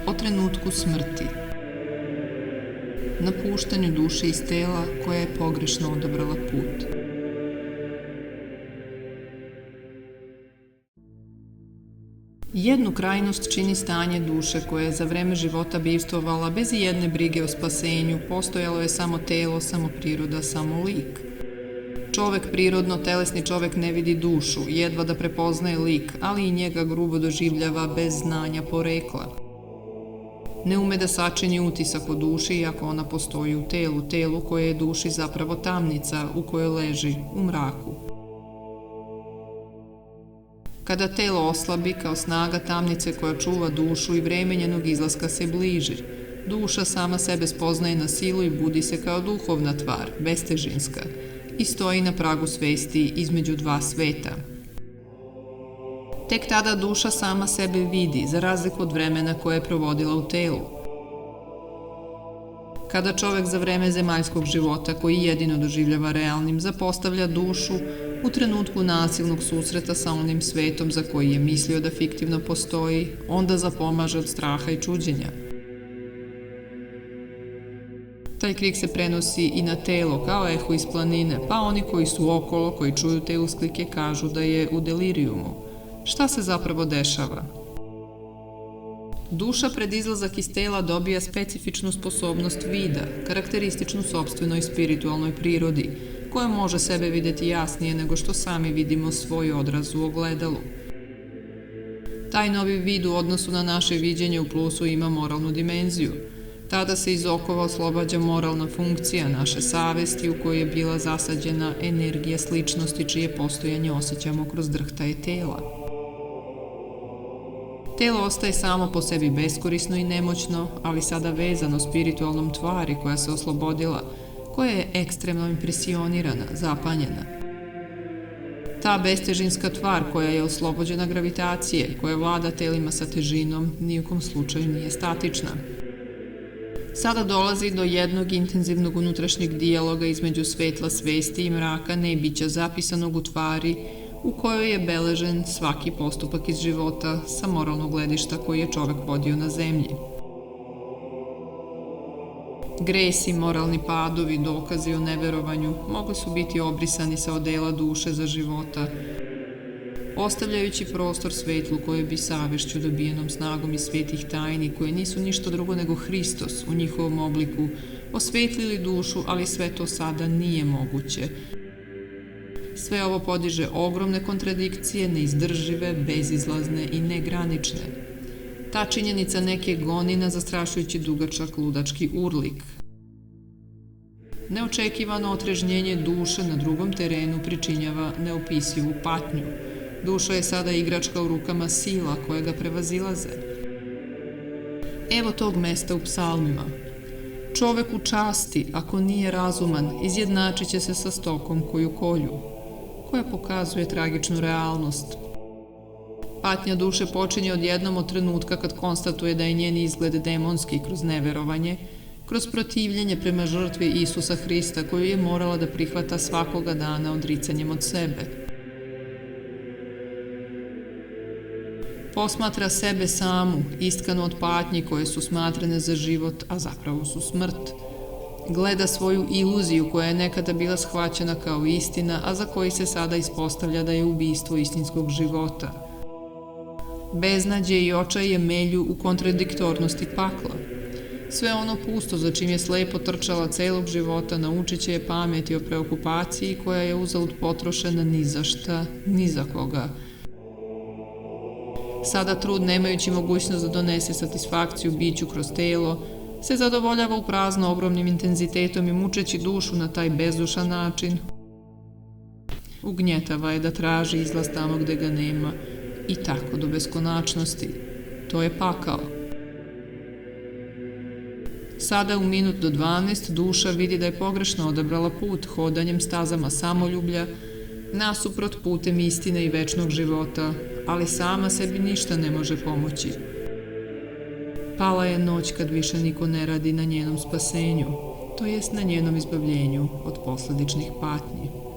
o trenutku smrti, napuštanju duše iz tela koja je pogrešno odabrala put. Jednu krajnost čini stanje duše koja je za vreme života bivstvovala bez ijedne brige o spasenju, postojalo je samo telo, samo priroda, samo lik. Čovek prirodno, telesni čovek ne vidi dušu, jedva da prepoznaje lik, ali i njega grubo doživljava bez znanja porekla. Ne ume da sačini utisak o duši iako ona postoji u telu koje je duši zapravo tamnica u kojoj leži u mraku. Kada telo oslabi kao snaga tamnice koja čuva dušu i vreme njenog izlaska se bliži, duša sama sebe spoznaje na silu i budi se kao duhovna tvar, bestežinska, i stoji na pragu svesti između dva sveta. Tek tada duša sama sebe vidi, za razliku od vremena koje je provodila u telu. Kada čovek za vreme zemaljskog života, koji jedino doživljava realnim, zapostavlja dušu u trenutku nasilnog susreta sa onim svetom za koji je mislio da fiktivno postoji, onda zapomaže od straha i čuđenja. Taj krik se prenosi i na telo kao eho iz planine, pa oni koji su okolo, koji čuju te usklike, kažu da je u delirijumu. Šta se zapravo dešava? Duša pred izlazak iz tela dobija specifičnu sposobnost vida, karakterističnu sopstvenoj spiritualnoj prirodi, koja može sebe videti jasnije nego što sami vidimo svoj odraz u ogledalu. Taj novi vid u odnosu na naše viđenje u plusu ima moralnu dimenziju. Tada se iz okova oslobađa moralna funkcija naše savesti u kojoj je bila zasađena energija sličnosti čije postojanje osjećamo kroz drhtaje tela. Telo ostaje samo po sebi beskorisno i nemoćno, ali sada vezano spiritualnom tvari koja se oslobodila, koja je ekstremno impresionirana, zapanjena. Ta bestežinska tvar koja je oslobođena gravitacije, koja vlada telima sa težinom, nijukom slučaju nije statična. Sada dolazi do jednog intenzivnog unutrašnjeg dijaloga između svetla svesti i mraka nebića zapisanog u tvari u kojoj je beležen svaki postupak iz života sa moralnog gledišta koji je čovek vodio na zemlji. Gresi, moralni padovi, dokazi o neverovanju mogli su biti obrisani sa odela duše za života, ostavljajući prostor svetlu koje bi savešću dobijenom snagom iz svetih tajni, koje nisu ništa drugo nego Hristos u njihovom obliku, osvetlili dušu, ali sve to sada nije moguće. Sve ovo podiže ogromne kontradikcije, neizdržive, bezizlazne i negranične. Ta činjenica neke goni na zastrašujući dugačak ludački urlik. Neočekivano otrežnjenje duše na drugom terenu pričinjava neopisivu patnju. Duša je sada igračka u rukama sila koje ga prevazilaze. Evo tog mesta u psalmima. Čovek u časti, ako nije razuman, izjednačit će se sa stokom koju kolju, koja pokazuje tragičnu realnost. Patnja duše počinje odjednom od trenutka kad konstatuje da je njen izgled demonski kroz neverovanje, kroz protivljenje prema žrtvi Isusa Hrista koju je morala da prihvata svakoga dana odricanjem od sebe. Posmatra sebe samu, istkanu od patnji koje su smatrane za život, a zapravo su smrt. Gleda svoju iluziju koja je nekada bila shvaćena kao istina, a za koji se sada ispostavlja da je ubistvo istinskog života. Beznađe i očaje melju u kontradiktornosti pakla. Sve ono pusto za čim je slepo trčala celog života naučit će je pameti o preokupaciji koja je uzalud potrošena ni za šta, ni za koga. Sada trud, nemajući mogućnost da donese satisfakciju biću kroz telo, se zadovoljava u prazno ogromnim intenzitetom i mučeći dušu na taj bezdušan način. Ugnjetava je da traži izlaz tamo gde ga nema i tako do beskonačnosti. To je pakao. Sada u minut do 12 duša vidi da je pogrešno odabrala put hodanjem stazama samoljublja, nasuprot putem istine i večnog života, ali sama sebi ništa ne može pomoći. Pala je noć kad više niko ne radi na njenom spasenju, to jest na njenom izbavljenju od posledičnih patnji.